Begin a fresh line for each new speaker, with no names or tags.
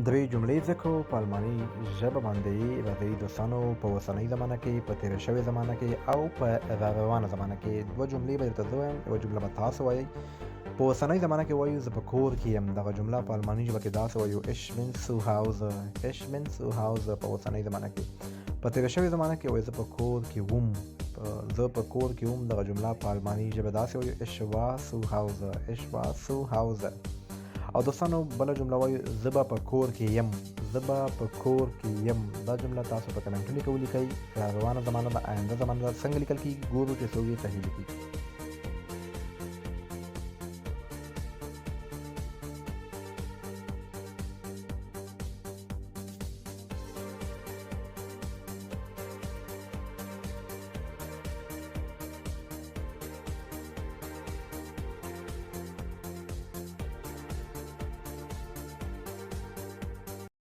دوی جملې ذکر په الماني ژبه باندې راځي دوستانو په اوسنۍ زمانه کې په تېره شوې زمانه کې او په را روانه زمانه کې دوه جملې به درته زه وایم یوه جمله به تاسو وایئ په اوسنۍ زمانه کې وایو زه په کور کې یم دغه جمله په الماني ژبه کې داسې وایو ich bin zu Hause ich bin zu Hause په اوسنۍ زمانه کې په تېره شوې زمانه کې وایي زه په کور کې وم زه په کور کې وم دغه جمله په الماني ژبه داسې وایو ich war zu Hause ich war zu Hause او دوستانو بله جمله وایو زه به په کور کې یم زه به په کور کې یم دا جمله تاسو په کمنټونو کې ولیکئ روانه زمانه ده آینده زمانه ده څنګه لیکل کېږي ګورو چې څوک یې صحیح لیکي